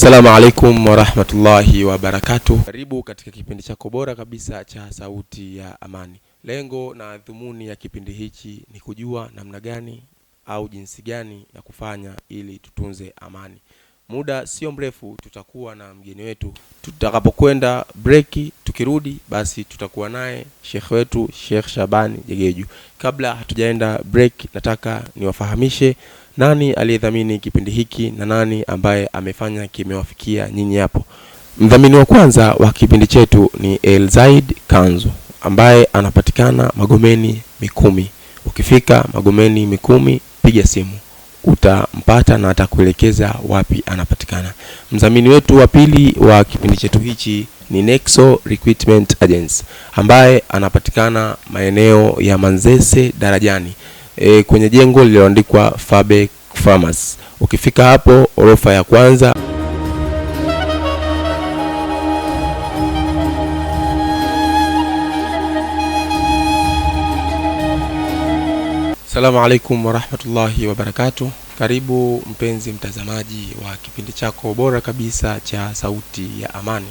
Assalamu alaikum wa rahmatullahi wa barakatuh. Karibu katika kipindi chako bora kabisa cha Sauti ya Amani. Lengo na dhumuni ya kipindi hichi ni kujua namna gani au jinsi gani ya kufanya ili tutunze amani. Muda sio mrefu tutakuwa na mgeni wetu. Tutakapokwenda breaki, tukirudi basi tutakuwa naye Sheikh wetu Sheikh Shabani Jegeju. Kabla hatujaenda break, nataka niwafahamishe nani aliyedhamini kipindi hiki na nani ambaye amefanya kimewafikia nyinyi hapo. Mdhamini wa kwanza wa kipindi chetu ni El Zaid Kanzu, ambaye anapatikana Magomeni Mikumi. Ukifika Magomeni Mikumi, piga simu, utampata na atakuelekeza wapi anapatikana. Mdhamini wetu wa pili wa kipindi chetu hichi ni Nexo Recruitment Agency, ambaye anapatikana maeneo ya Manzese Darajani, kwenye jengo lililoandikwa Fabe Farmers. Ukifika hapo orofa ya kwanza. Assalamu alaikum wa rahmatullahi wa barakatuh. Karibu mpenzi mtazamaji wa kipindi chako bora kabisa cha Sauti ya Amani.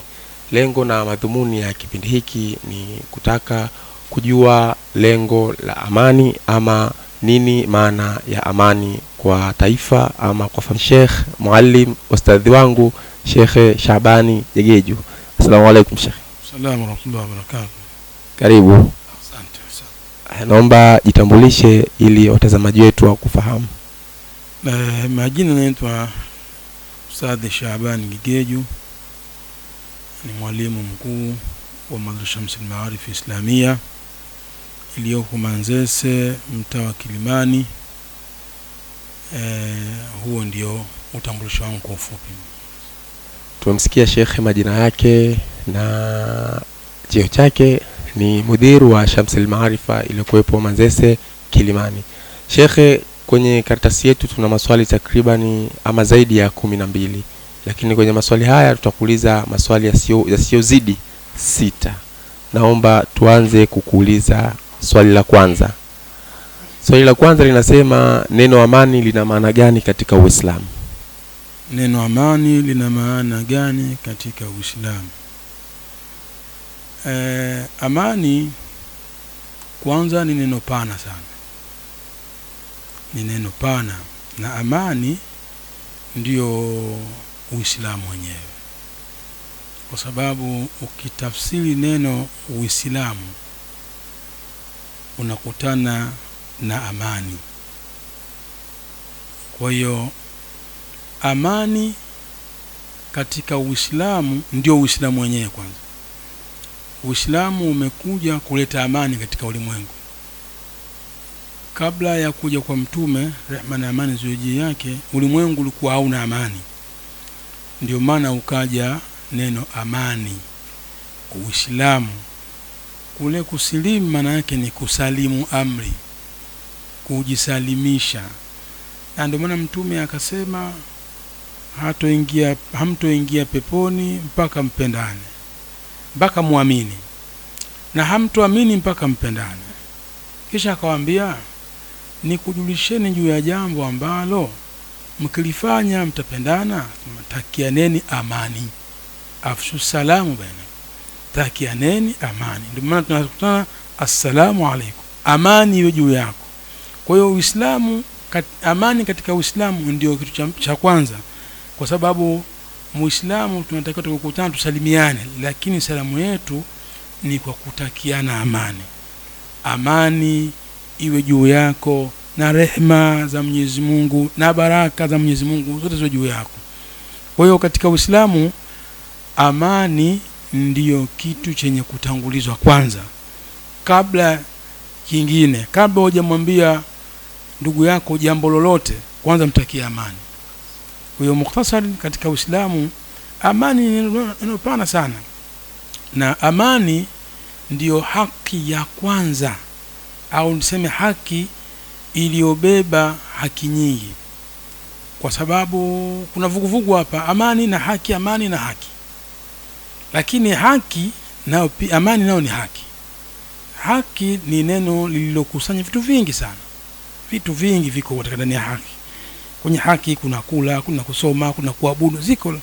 Lengo na madhumuni ya kipindi hiki ni kutaka kujua lengo la amani, ama nini maana ya amani kwa taifa ama kwa familia. Sheikh Muallim ustadhi wangu Sheikh Shabani Jegeju. Assalamu alaikum Sheikh. Assalamu warahmatullahi wabarakatuh. Karibu. Asante. Naomba jitambulishe ili watazamaji wetu wakufahamu. Majina naitwa Ustadhi Shabani Jegeju. Ni mwalimu mkuu wa Madrasa Shamsul Maarif Islamia iliyoko Manzese, mtaa wa Kilimani. Huo ndio utambulisho wangu kwa ufupi. Tumemsikia Sheikh majina yake na cheo chake. Ni mudiru wa Shamsul Maarifa iliyokuwepo Manzese Kilimani. Sheikh, kwenye karatasi yetu tuna maswali takriban ama zaidi ya 12, lakini kwenye maswali haya tutakuuliza maswali yasiyozidi 6. Naomba tuanze kukuuliza swali la kwanza. Swali la kwanza linasema, neno amani lina maana gani katika Uislamu? Neno amani lina maana gani katika Uislamu? Amani kwanza ni neno pana sana. Ni neno pana, na amani ndio Uislamu wenyewe. Kwa sababu ukitafsiri neno Uislamu unakutana na amani. Kwa hiyo amani katika Uislamu ndio Uislamu wenyewe kwanza. Uislamu umekuja kuleta amani katika ulimwengu. Kabla ya kuja kwa mtume, rehma na amani ziwe juu yake, ulimwengu ulikuwa hauna amani. Ndio maana ukaja neno amani. Uislamu kule kusilimu maana yake ni kusalimu amri, kujisalimisha. Na ndio maana mtume akasema hamtoingia peponi mpaka mpendane, mpaka muamini, na hamtoamini mpaka mpendane. Kisha akawaambia, nikujulisheni juu ya jambo ambalo mkilifanya mtapendana, takianeni amani. Afshu salamu baina, takianeni amani. Ndio maana tunakutana assalamu alaikum, amani iwe juu yako. Kwa hiyo Uislamu, amani katika Uislamu ndio kitu cha kwanza, kwa sababu Muislamu tunatakiwa tukutane tusalimiane, lakini salamu yetu ni kwa kutakiana amani. Amani iwe juu yako, na rehema za Mwenyezi Mungu na baraka za Mwenyezi Mungu zote ziwe juu yako. Kwa hiyo katika Uislamu amani ndiyo kitu chenye kutangulizwa kwanza kabla kingine. Kabla hujamwambia ndugu yako jambo lolote, kwanza mtakie amani. Kwa hiyo mukhtasari katika Uislamu, amani ni pana sana, na amani ndiyo haki ya kwanza, au niseme haki iliyobeba haki nyingi. Kwa sababu kuna vuguvugu hapa, amani na haki, amani na haki. Lakini haki nao amani nao ni haki. Haki ni neno lililokusanya vitu vingi sana. Vitu vingi viko katika ndani ya haki. Kwenye haki kuna kula, kuna kusoma, kuna kuabudu, ziko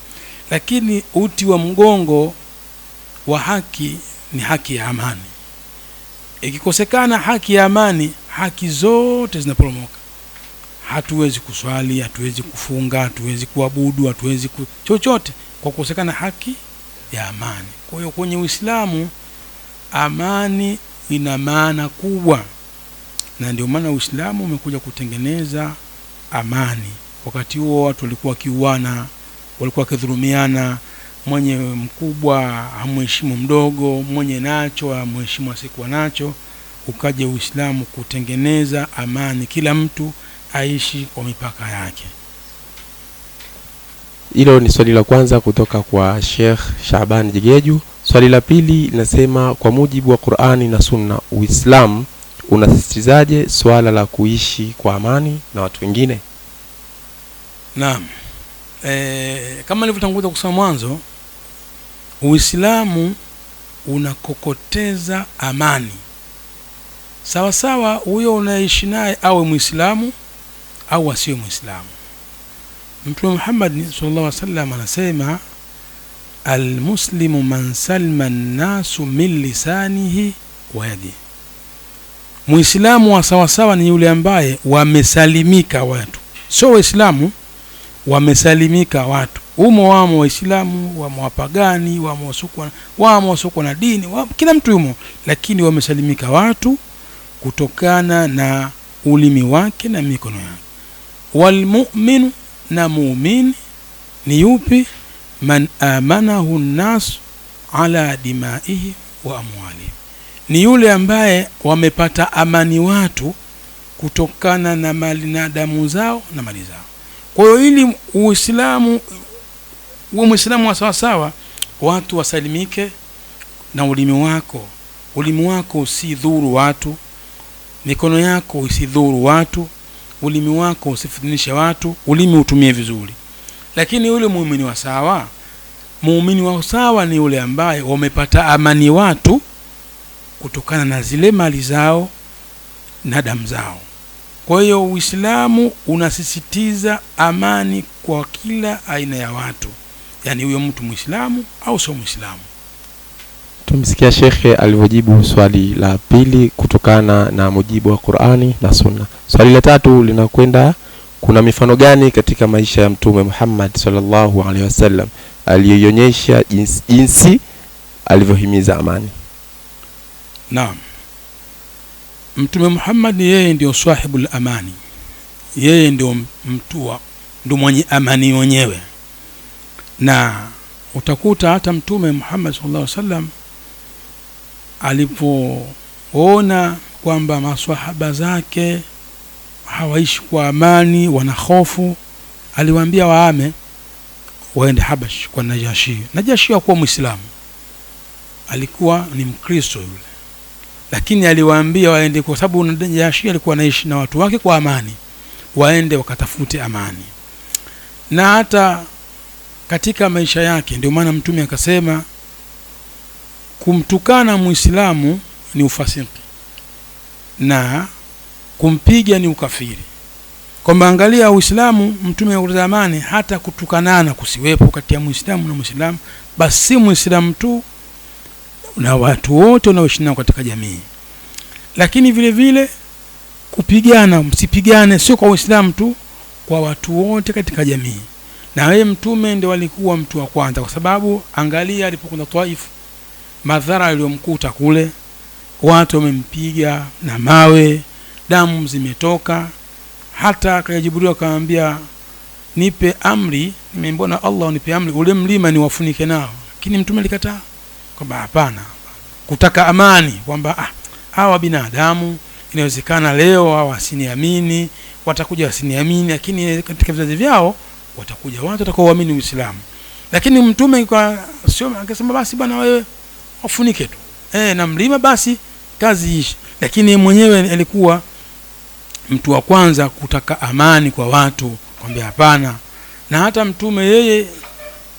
lakini uti wa mgongo wa haki ni haki ya amani. Ikikosekana haki ya amani, haki zote zinaporomoka. Hatuwezi kuswali, hatuwezi kufunga, hatuwezi kuabudu, hatuwezi chochote kwa kukosekana haki ya amani. Kwa hiyo kwenye Uislamu amani ina maana kubwa, na ndio maana Uislamu umekuja kutengeneza amani. Wakati huo watu walikuwa kiuana, walikuwa kidhulumiana, mwenye mkubwa hamheshimu mdogo, mwenye nacho hamheshimu asiyekuwa nacho. Ukaja Uislamu kutengeneza amani, kila mtu aishi kwa mipaka yake. Hilo ni swali la kwanza kutoka kwa Sheikh Shaaban Jigeju. Swali la pili linasema, kwa mujibu wa Qur'ani na Sunna, Uislamu unasisitizaje swala la kuishi kwa amani na watu wengine? Naam. Kama nilivyotangulia kusema mwanzo, Uislamu unakokoteza amani. Sawa sawa huyo unaishi naye awe Muislamu au asiwe Muislamu. Mtume Muhammad sallallahu alaihi wasallam anasema, al-muslimu man salima an-nasu min lisanihi wa yadihi. Muislamu wa sawa sawa ni yule ambaye wamesalimika watu, sio Waislamu, wamesalimika watu. Wamo Waislamu, wamo wapagani, wamo wasukwa na dini, kila mtu yumo, lakini wamesalimika watu kutokana na ulimi wake na mikono yake. Wal mu'minu, na muumini ni yupi? Man amanahu an-nas ala dimaihi wa amwalihi, ni yule ambaye wamepata amani watu kutokana na mali na damu zao na mali zao. Kwa hiyo ili Uislamu uwe Muislamu wa sawa sawa, watu wasalimike na ulimi wako usidhuru watu, mikono yako usidhuru watu, ulimi wako usifitinishe watu, ulimi utumie vizuri. Lakini yule muumini wa sawa ni yule ambaye wamepata amani watu kutokana na zile mali zao na damu zao. Kwa hiyo Uislamu unasisitiza amani kwa kila aina ya watu, yani huyo mtu Muislamu au sio Muislamu. Tumsikia shekhe alivyojibu swali la pili kutokana na mujibu wa Qur'ani na Sunna. Swali la tatu linakwenda, kuna mifano gani katika maisha ya Mtume Muhammad sallallahu alaihi wasallam aliyoonyesha jinsi alivyohimiza amani? Naam. Mtume Muhammad yeye ndio sahibul amani, yeye ndio ndio mwenye amani mwenyewe. Na utakuta hata Mtume Muhammad sallallahu alaihi wasallam alipoona kwamba maswahaba zake hawaishi kwa amani, wana hofu, aliwaambia waame waende Habash kwa Najashi. Najashi hakuwa Muislamu, alikuwa ni Mkristo yule, lakini aliwaambia waende kwa sababu Najashi alikuwa anaishi na watu wake kwa amani, waende wakatafute amani. Na hata katika maisha yake ndio maana Mtume akasema kumtukana Muislamu ni ufasiki na kumpiga ni ukafiri. Kwamba angalia Uislamu, Mtume wa zamani hata kutukanana kusiwepo kati ya Muislamu na Muislamu, basi Muislamu tu na watu wote wanaoishi nao katika jamii. Lakini vile vile kupigana, msipigane sio kwa Uislamu tu, kwa watu wote katika jamii. Na yeye Mtume ndio alikuwa mtu wa kwanza, kwa sababu angalia alipokwenda Taif, madhara aliyomkuta kule, watu wamempiga na mawe, damu zimetoka. Hata kwa Jibril akamwambia nipe amri, nimeona Allah nipe amri ule mlima ni wafunike nao. Lakini Mtume alikataa kwamba hapana, kutaka amani, kwamba hawa binadamu inawezekana leo hawasiniamini, watakuja wasiniamini, lakini katika vizazi vyao watakuja watu watakaoamini Uislamu. Lakini Mtume kwa sio akasema basi bwana wewe wafunike tu na mlima, basi kazi ishi. Lakini mwenyewe alikuwa mtu wa kwanza kutaka amani kwa watu, kwambia hapana. Na hata Mtume yeye,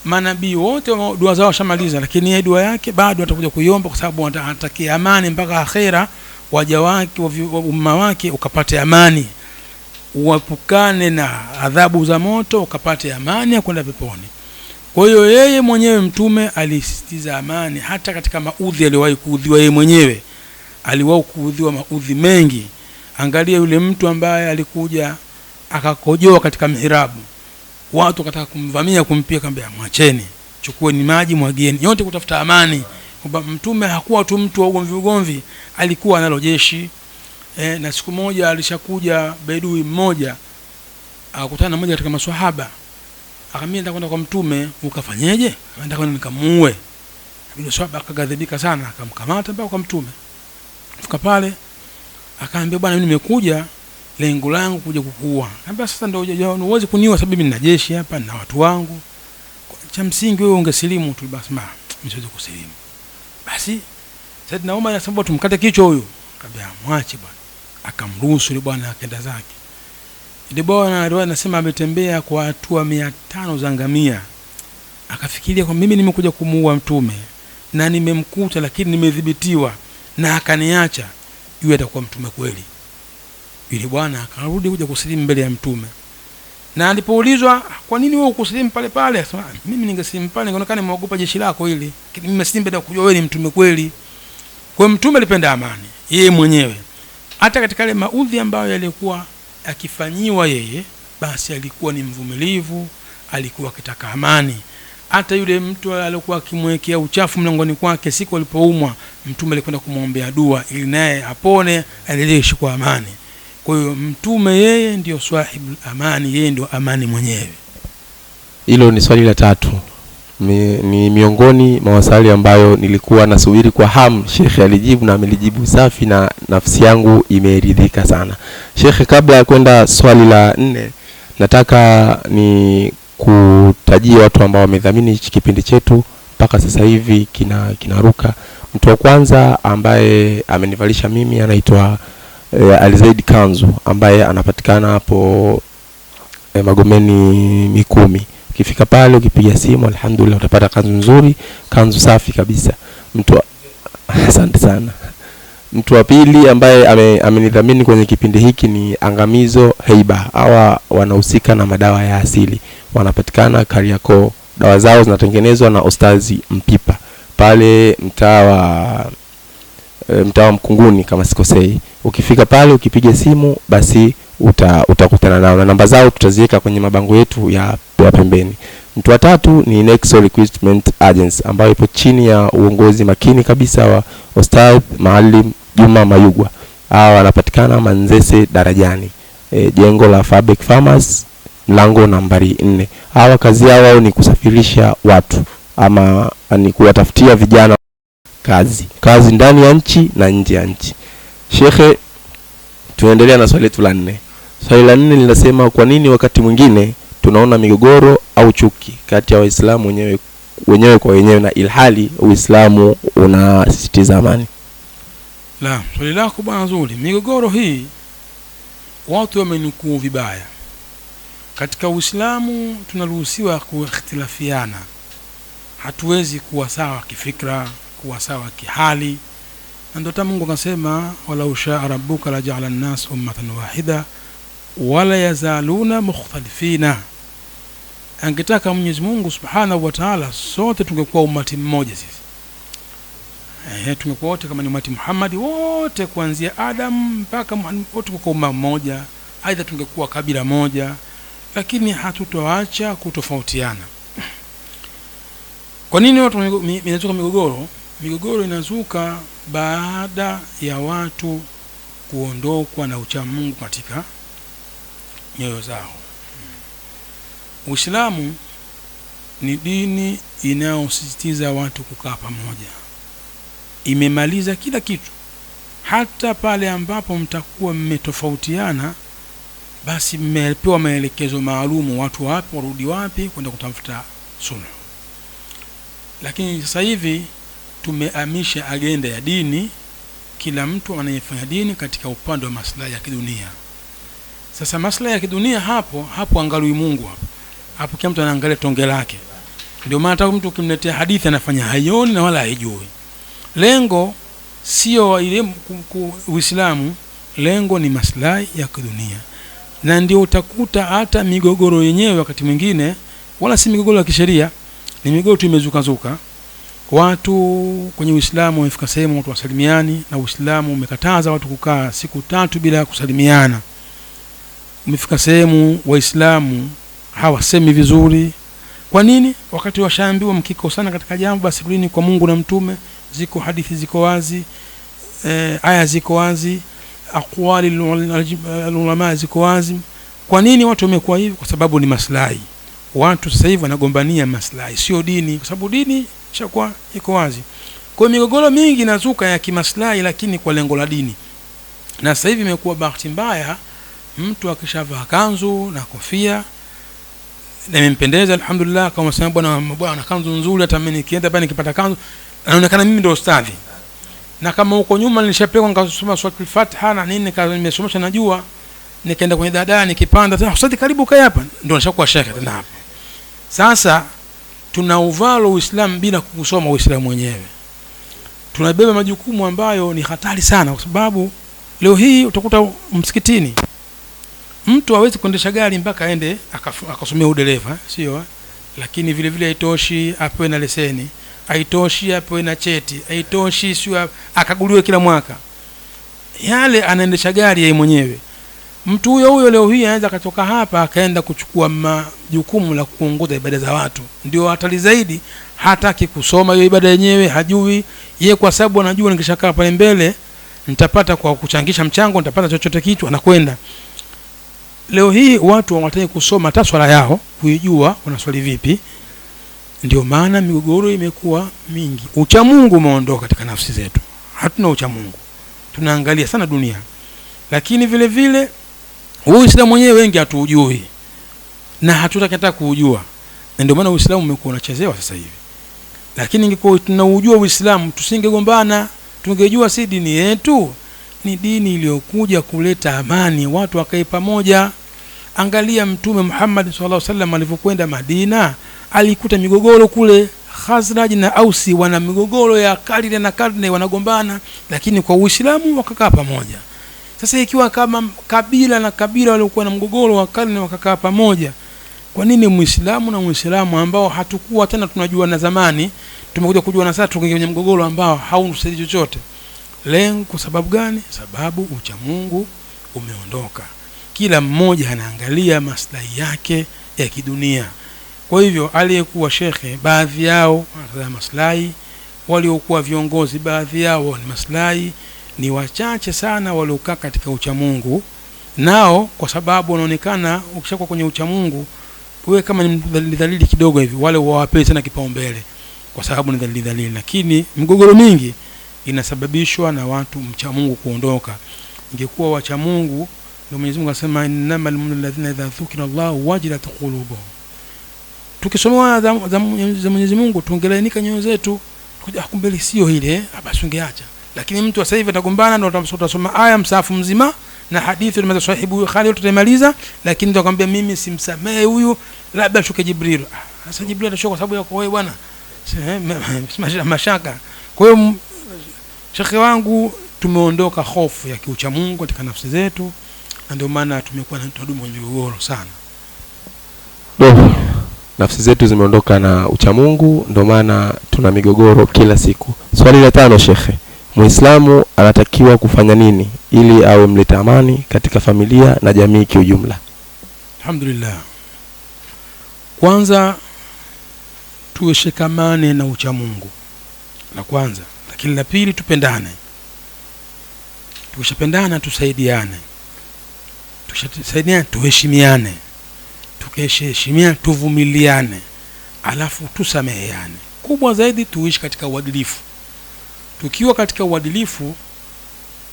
manabii wote dua zao shamaliza, lakini yeye dua yake bado atakuja kuiomba, kwa sababu anataka amani mpaka akhera, waja wake wa umma wake ukapate amani, uwapukane na adhabu za moto, ukapate amani ya kwenda peponi. Kwa hiyo yeye mwenyewe Mtume alisisitiza amani hata katika maudhi aliyowahi kuudhiwa yeye mwenyewe. Aliwahi kuudhiwa maudhi mengi. Angalia yule mtu ambaye alikuja akakojoa katika mihrabu. Watu wakataka kumvamia kumpia, akamwambia mwacheni, chukueni maji mwagieni, yote kutafuta amani. Kwamba Mtume hakuwa tu mtu wa ugomvi, alikuwa analo jeshi. Na siku moja alishakuja bedui mmoja, akakutana mmoja katika maswahaba. Akamwambia nataka kwenda kwa Mtume, ukafanyeje? Nataka kwenda nikamuue. Yule swahaba akagadhibika sana, akamkamata mpaka kwa Mtume. Fika pale akaambia bwana, mimi nimekuja lengo langu kuja kukuua. Akamwambia sasa ndio uweze kuniua sababu mimi nina jeshi hapa na watu wangu. Cha msingi wewe ungesilimu tu basi. Mimi siwezi kusilimu. Basi sasa naomba ya sababu tumkate kichwa huyu. Akamwambia mwache bwana. Akamruhusu yule bwana akaenda zake. Ile bwana anasema ametembea kwa hatua 500 za ngamia. Akafikiria kwa mimi nimekuja kumuua Mtume na nimemkuta, lakini nimedhibitiwa na akaniacha, yule atakuwa Mtume kweli. Yule bwana akarudi kuja kusilimu mbele ya Mtume. Na alipoulizwa kwa nini wewe ukusilimu pale pale, akasema mimi ningesilimu pale ningeonekana nimeogopa jeshi lako hili, lakini mimi silimu baada kujua wewe ni Mtume kweli. Kwa Mtume alipenda amani yeye mwenyewe. Hata katika ile maudhi ambayo yalikuwa akifanyiwa yeye, basi alikuwa ni mvumilivu, alikuwa akitaka amani. Hata yule mtu alikuwa akimwekea uchafu mlangoni kwake, siku alipoumwa Mtume alikwenda kumwombea dua ili naye apone, aendelee kwa amani. Kwa hiyo Mtume yeye ndio swahibul amani, yeye ndio amani mwenyewe. Hilo ni swali la 3. Ni miongoni mwa maswali ambayo nilikuwa nasubiri kwa hamu. Sheikh alijibu na amelijibu safi na nafsi yangu imeridhika sana. Sheikh, kabla ya kwenda swali la 4, nataka ni kutajia watu ambao wamedhamini kipindi chetu mpaka sasa hivi kinaruka. Mtu wa kwanza ambaye amenivalisha mimi anaitwa Alizaid Kanzu, ambaye anapatikana hapo Magomeni Mikumi. Ukifika pale ukipiga simu, alhamdulillah utapata kanzu nzuri, kanzu safi kabisa. Asante sana. Mtu wa pili ambaye amenidhamini kwenye kipindi hiki ni Angamizo Heiba. Hawa wanahusika na madawa ya asili. Wanapatikana Kariakoo. Dawa zao zinatengenezwa na Ustazi Mpipa. Pale mtaa wa Mkunguni kama sikosei. Ukifika pale ukipiga simu, basi utakutana nao, na namba zao tutaziweka kwenye mabango yetu ya pembeni. Mtu wa tatu ni Nexo Recruitment Agency, ambayo ipo chini ya uongozi makini kabisa wa Ustadh Maalim Juma Mayugwa. Hawa wanapatikana Manzese Darajani, jengo la Fabric Farmers, mlango nambari 4. Hawa kazi yao ni kusafirisha watu ama ni kuwatafutia vijana kazi ndani ya nchi na nje ya nchi. Shekhe, tuendelea na swali letu la 4. Swali la 4 linasema kwa nini wakati mwingine tunaona migogoro au chuki kati ya Waislamu wenyewe kwa wenyewe na ilhali Uislamu unasisitiza amani? La, swali lako bwana nzuri. Migogoro hii watu wamenukuu vibaya. Katika Uislamu tunaruhusiwa kuikhtilafiana. Hatuwezi kuwa sawa kifikra, kuwa sawa kihali. Ndio Mungu akasema wala usha rabbuka la ja'ala an-nas ummatan wahida wala yazaluna mukhtalifina. Angetaka Mwenyezi Mungu Subhanahu wa Ta'ala sote tungekuwa umati mmoja sisi. Tungekuwa wote kama ni umati Muhammad wote kuanzia Adam mpaka Muhammad wote kwa umma mmoja, aidha tungekuwa kabila moja, lakini hatutoacha kutofautiana. Kwa nini watu inazuka migogoro? Migogoro inazuka baada ya watu kuondokwa na ucha Mungu katika nyoyo zao. Uislamu ni dini inayosisitiza watu kukaa pamoja. Imemaliza kila kitu. Hata pale ambapo mtakuwa mmetofautiana, basi mmepewa maelekezo maalumu watu wapi warudi wapi kwenda kutafuta suluhu. Lakini sasa hivi tumehamisha agenda ya dini, kila mtu anayefanya dini katika upande wa maslahi ya kidunia. Sasa maslahi ya kidunia hapo angalui Mungu hapo kila mtu anaangalia tonge lake. Ndio maana hata mtu ukimletea hadithi anafanya haioni na wala haijui. Lengo sio ile Uislamu, lengo ni maslahi ya kidunia. Na ndio utakuta hata migogoro yenyewe wakati mwingine wala si migogoro ya kisheria, ni migogoro tu imezuka. Watu kwenye Uislamu wamefika sehemu watu wasalimiani, na Uislamu umekataza watu kukaa siku 3 bila kusalimiana. Umefika sehemu Waislamu hawasemi vizuri. Kwa nini? Wakati washaambiwa mkikosana katika jambo basi rudini kwa Mungu na mtume. Ziko hadithi ziko wazi, aya ziko wazi, aqwali ulama ziko wazi. Kwa nini watu wamekuwa hivi? Kwa sababu ni maslahi. Watu sasa hivi wanagombania maslahi, sio dini, kwa sababu dini ishakuwa iko wazi. Kwa migogoro mingi inazuka ya kimaslahi, lakini kwa lengo la dini. Na sasa hivi imekuwa bahati mbaya, mtu akishavaa kanzu na kofia na imempendeza, alhamdulillah, kama sema bwana kanzu nzuri, hata mimi nikienda pale nikipata kanzu anaonekana mimi ndio ustadhi. Na kama huko nyuma nilishapelekwa nikasoma suratul Fatiha na nini, nimesomesha najua, nikaenda kwenye dada nikipanda tena ustadhi karibu kae hapa, ndio nishakuwa shekhe tena hapa. Sasa tunauvalo Uislamu bila kusoma Uislamu wenyewe. Tunabeba majukumu ambayo ni hatari sana, kwa sababu leo hii utakuta msikitini mtu hawezi kuendesha gari mpaka aende akasomea udereva, sio? Lakini vile vile haitoshi apewe na leseni, haitoshi apewe na cheti, haitoshi sio akaguliwe kila mwaka. Yale anaendesha gari yeye mwenyewe. Mtu huyo leo hii anaweza kutoka hapa akaenda kuchukua majukumu la kuongoza ibada za watu. Ndio hatari zaidi, hataki kusoma hiyo ibada yenyewe, hajui yeye, kwa sababu anajua nikishakaa pale mbele nitapata kwa kuchangisha mchango, nitapata chochote kitu, anakwenda. Leo hii watu hawataki kusoma hata swala yao, kuijua wanaswali vipi. Ndio maana migogoro imekuwa mingi. Ucha Mungu umeondoka katika nafsi zetu. Hatuna ucha Mungu. Tunaangalia sana dunia. Lakini vile vile Uislamu mwenyewe wengi hatuujui na hatutaka kuujua. Na ndio maana Uislamu umekuwa unachezewa sasa hivi. Lakini ingekuwa tunaujua Uislamu tusingegombana, tungejua si dini yetu ni dini iliyokuja kuleta amani, watu wakae pamoja. Angalia Mtume Muhammad sallallahu alaihi wasallam alipokwenda Madina, alikuta migogoro kule. Khazraj na Ausi wana migogoro ya karne na karne, wanagombana, lakini kwa Uislamu wakakaa pamoja. Sasa ikiwa kama kabila na kabila walikuwa na mgogoro wa karne wakakaa pamoja, kwa nini Muislamu na Muislamu ambao hatakuwa tena tunajua na zamani, tumekuja kujua na sasa tukenge kwenye mgogoro ambao haunusaidi chochote? Lengo kwa sababu gani? Sababu ucha Mungu umeondoka. Kila mmoja anaangalia maslahi yake ya kidunia. Kwa hivyo aliyekuwa shekhe baadhi yao wanataka maslahi, waliokuwa viongozi baadhi yao ni maslahi. Ni wachache sana waliokaa katika ucha Mungu. Nao kwa sababu wanaonekana ukishakuwa kwenye ucha Mungu wewe kama ni dhalili kidogo hivi, wale wawape sana kipaumbele kwa sababu ni dhalili. Lakini mgogoro mingi inasababishwa na watu mcha Mungu kuondoka. Ingekuwa wacha Mungu, ndio Mwenyezi Mungu anasema innamal mu'minuna alladhina idha dhukira Allahu wajilat qulubuhum. Tukisoma za Mwenyezi Mungu tungelainika nyoyo zetu, kumbe sio ile, basi ungeacha. Lakini mtu sasa hivi atagombana, ndio utasoma aya msafu mzima na hadithi za sahibu Khalid tutamaliza, lakini nitakwambia mimi simsamehe huyu, labda shuke Jibril. Sasa Jibril atashuka kwa sababu yako wewe bwana, mashaka. Kwa hiyo shekhe wangu, tumeondoka hofu ya kiucha Mungu katika nafsi zetu, na ndio maana tumekuwa na tudumu kwenye migogoro sana. Nafsi zetu zimeondoka na ucha Mungu, ndio maana tuna migogoro kila siku. Swali la 5, shekhe, Muislamu anatakiwa kufanya nini ili awe mleta amani katika familia na jamii kiujumla? Alhamdulillah. Kwanza tuweshikamane na ucha Mungu, la kwanza. Lakini la pili, tupendane. Tukishapendana tusaidiane. Tukisaidiana tuheshimiane. Tukiheshimiana tuvumiliane. Alafu tusameheane. Kubwa zaidi tuishi katika uadilifu. Tukiwa katika uadilifu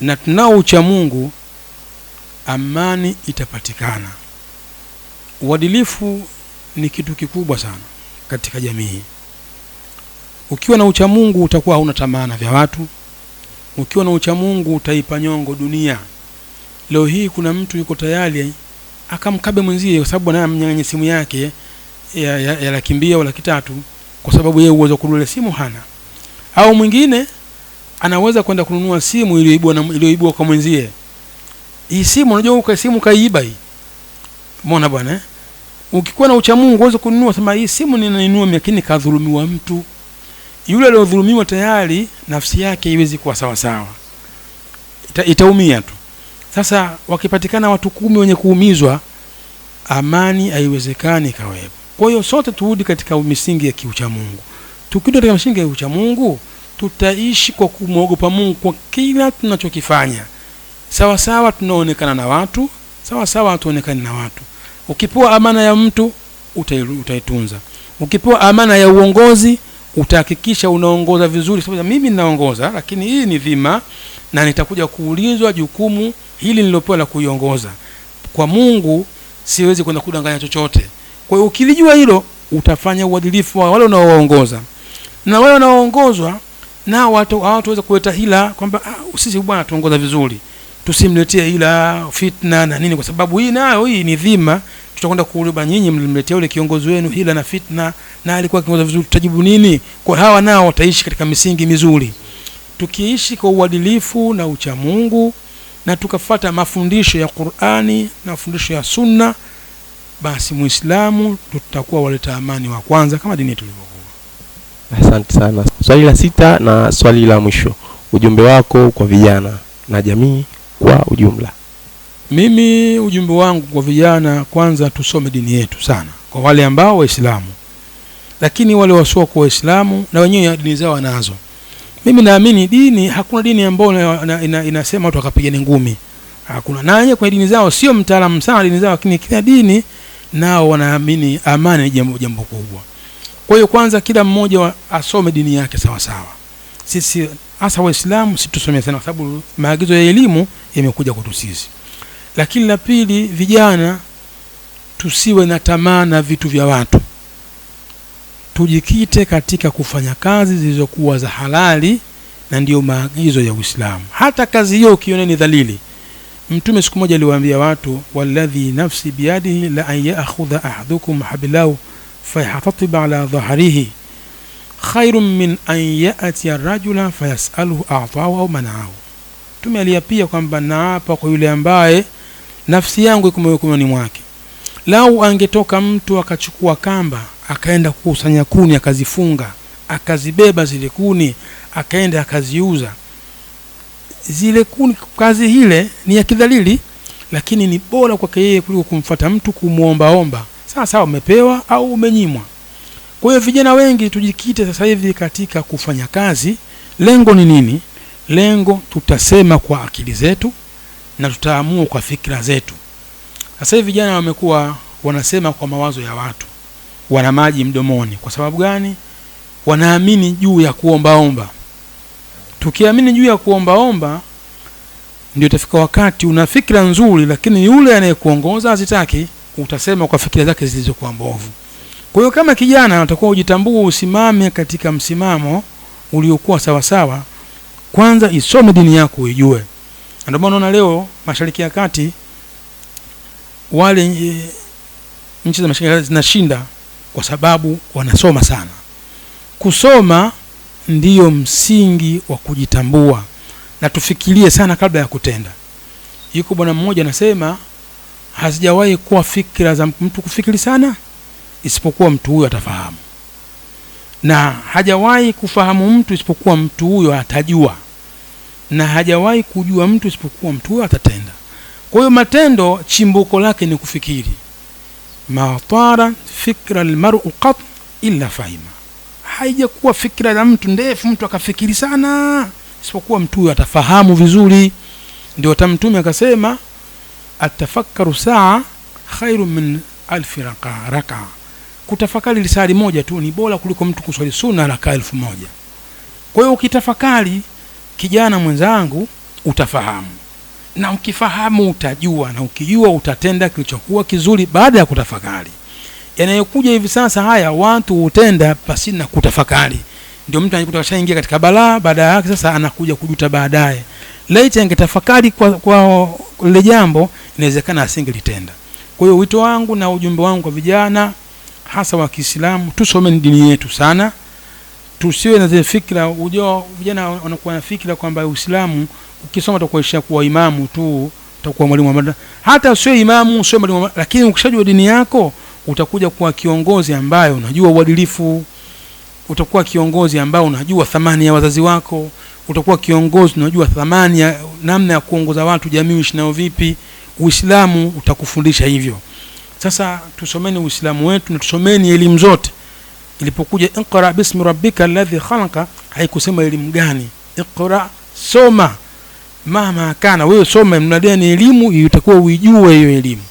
na tunao ucha Mungu, amani itapatikana. Uadilifu ni kitu kikubwa sana katika jamii. Ukiwa na ucha Mungu utakuwa hauna tamana vya watu. Ukiwa na ucha Mungu utaipa nyongo dunia. Leo hii kuna mtu yuko tayari akamkabe mwenzie kwa sababu anamnyang'anya simu yake ya laki 2 au laki 3 kwa sababu yeye uwezo kununua simu hana. Au mwingine anaweza kwenda kununua simu iliyoibwa kwa mwenzie. Hii simu unajua simu kaiba hii. Umeona bwana? Ukikuwa na ucha Mungu uweze kununua, sema hii simu ninanunua, lakini kadhulumiwa mtu. Yule aliyodhulumiwa tayari nafsi yake iwezi kuwa sawa sawa, itaumia tu. Sasa wakipatikana watu 10 wenye kuumizwa, amani haiwezekani kawepo. Kwa hiyo sote turudi katika misingi ya kiucha Mungu. Tukirudi katika misingi ya kiucha Mungu, tutaishi kwa kumwogopa Mungu kwa kila tunachokifanya. Sawa sawa tunaonekana na watu, sawa sawa tuonekane na watu. Ukipewa amana ya mtu utaitunza. Ukipewa amana ya uongozi utahakikisha unaongoza vizuri, sababu mimi ninaongoza lakini hii ni dhima na nitakuja kuulizwa jukumu hili nilopewa la kuiongoza. Kwa Mungu siwezi kwenda kudanganya chochote. Kwa hiyo ukilijua hilo utafanya uadilifu wa wale unaowaongoza. Na wale wanaoongozwa na watu hawataweza kuleta hila kwamba sisi bwana tuongoza vizuri, tusimletee hila, fitna na nini, kwa sababu hii nayo hii ni dhima. Tutakwenda kuuliza nyinyi mlimletea yule kiongozi wenu hila na fitna na alikuwa kiongoza vizuri, tutajibu nini? Kwa hawa nao wataishi katika misingi mizuri. Tukiishi kwa uadilifu na ucha Mungu na tukafuata mafundisho ya Qur'ani na mafundisho ya Sunna, basi Muislamu tutakuwa waleta amani wa kwanza kama dini yetu ilivyokuwa. Asante sana. Swali la 6 na swali la mwisho. Ujumbe wako kwa vijana na jamii kwa ujumla. Mimi ujumbe wangu kwa vijana, kwanza tusome dini yetu sana. Kwa wale ambao Waislamu, lakini wale wasio kwa Waislamu na wenyewe dini zao wanazo. Mimi naamini dini, hakuna dini ambayo inasema watu wakapigana ngumi. Hakuna. Na wenyewe kwa dini zao sio mtaalamu sana dini zao, lakini kila dini nao wanaamini amani ni jambo kubwa. Kwa hiyo kwanza kila mmoja asome dini yake sawa sawa. Sisi hasa Waislamu sisi tusome sana kwa sababu maagizo ya elimu yamekuja kwetu sisi. Lakini la pili, vijana tusiwe na tamaa na vitu vya watu. Tujikite katika kufanya kazi zilizokuwa za halali, na ndio maagizo ya Uislamu. Hata kazi hiyo ukiona ni dhalili. Mtume siku moja aliwaambia watu, walladhi nafsi biyadihi la an ya'khudha ahadukum hablahu fayahtatiba ala dhahrihi khairun min an ya'ti ar-rajula fayasaluhu a'tahu au mana'ahu. Mtume aliyapia kwamba naapa kwa yule ambaye nafsi yangu iko mikononi mwake, lau angetoka mtu akachukua kamba akaenda kukusanya kuni akazifunga, akazibeba zile kuni akaenda akaziuza, zile kuni, kazi hile ni ya kidhalili, lakini ni bora kwake yeye kuliko kumfuata mtu kumuomba. Sasa umepewa au umenyimwa. Kwa hiyo vijana wengi tujikite sasa hivi katika kufanya kazi. Lengo ni nini? Lengo tutasema kwa akili zetu na tutaamua kwa fikra zetu. Sasa hivi vijana wamekuwa wanasema kwa mawazo ya watu, wana maji mdomoni. Kwa sababu gani? Wanaamini juu ya kuomba. Tukiamini juu ya kuomba ndio itafika wakati una fikra nzuri, lakini yule anayekuongoza hazitaki, utasema kwa fikra zake zilizokuwa mbovu. Kwa hiyo kama kijana utakuwa ujitambue, usimame katika msimamo uliokuwa sawa sawa. Kwanza isome dini yako uijue. Ndio maana unaona leo Mashariki ya Kati wale nchi za Mashariki zinashinda kwa sababu wanasoma sana. Kusoma ndiyo msingi wa kujitambua, na tufikirie sana kabla ya kutenda. Yuko bwana mmoja anasema hazijawahi kuwa fikra za mtu kufikiri sana isipokuwa mtu huyo atafahamu, na hajawahi kufahamu mtu isipokuwa mtu huyo atajua, na hajawahi kujua mtu isipokuwa mtu huyo atatenda. Kwa hiyo matendo chimbuko lake ni kufikiri. Ma tara fikra almar'u qat illa fahima. Haijakuwa fikra za mtu ndefu mtu akafikiri sana isipokuwa mtu huyo atafahamu vizuri. Ndio Mtume akasema atafakkaru saa khairu min alf raka. Kutafakari lisali moja tu ni bora kuliko mtu kuswali sunna raka 1000. Kwa hiyo ukitafakari, kijana mwenzangu, utafahamu, na ukifahamu utajua, na ukijua utatenda kilichokuwa kizuri baada ya kutafakari. Yanayokuja hivi sasa haya watu utenda pasina kutafakari. Ndio mtu anajikuta kashaingia katika balaa, baada yake sasa anakuja kujuta baadaye. Laiti angetafakari kwa ile jambo, inawezekana asingelitenda. Kwa hiyo wito wangu na ujumbe wangu kwa vijana hasa wa Kiislamu, tusome dini yetu sana. Tusiwe na zile fikra, ujao vijana wanakuwa na fikra kwamba Uislamu ukisoma utakuwa kuwa imamu tu, utakuwa mwalimu wa madrasa. Hata sio imamu, sio mwalimu, lakini ukishajua dini yako utakuja kuwa kiongozi ambaye unajua uadilifu, utakuwa kiongozi ambaye unajua thamani ya wazazi wako, utakuwa kiongozi unajua thamani ya namna ya kuongoza watu, jamii ishi nao vipi. Uislamu utakufundisha hivyo. Sasa tusomeni Uislamu wetu na tusomeni elimu zote. Ilipokuja iqra bismi rabbika alladhi khalaqa, haikusema elimu gani. Iqra, soma. Mama kana, wewe soma, mnadia ni elimu, utakuwa uijue hiyo elimu.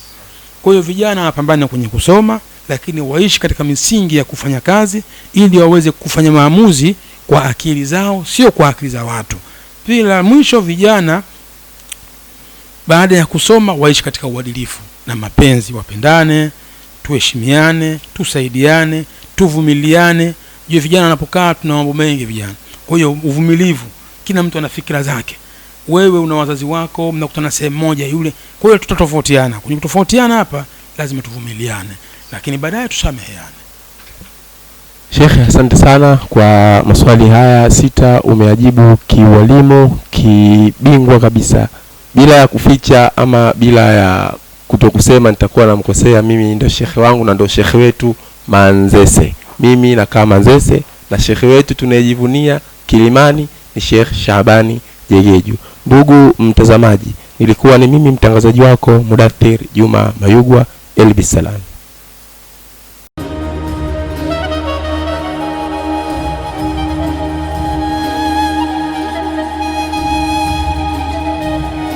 Kwa hiyo vijana wapambane kwenye kusoma, lakini waishi katika misingi ya kufanya kazi ili waweze kufanya maamuzi kwa akili zao, sio kwa akili za watu. Pia mwisho, vijana baada ya kusoma waishi katika uadilifu na mapenzi, wapendane, tuheshimiane, tusaidiane, tuvumiliane. Je, vijana wanapokaa tuna mambo mengi vijana. Kwa hiyo uvumilivu, kila mtu ana fikra zake. Wewe una wazazi wako, mnakutana sehemu moja yule. Kwa hiyo tutatofautiana. Kwenye kutofautiana hapa lazima tuvumiliane, lakini baadaye tusameheane. Sheikh, asante sana kwa maswali haya 6, umeajibu kiwalimu, kibingwa kabisa, bila ya kuficha ama bila ya kutokusema nitakuwa namkosea. Mimi ndio shekhe wangu na ndio shekhe wetu Manzese. Mimi na kama Manzese, na shekhe wetu tunayejivunia Kilimani ni Sheikh Shabani Jegeju. Ndugu mtazamaji, nilikuwa ni mimi mtangazaji wako Mudathir Juma Mayugwa. Elbisalam.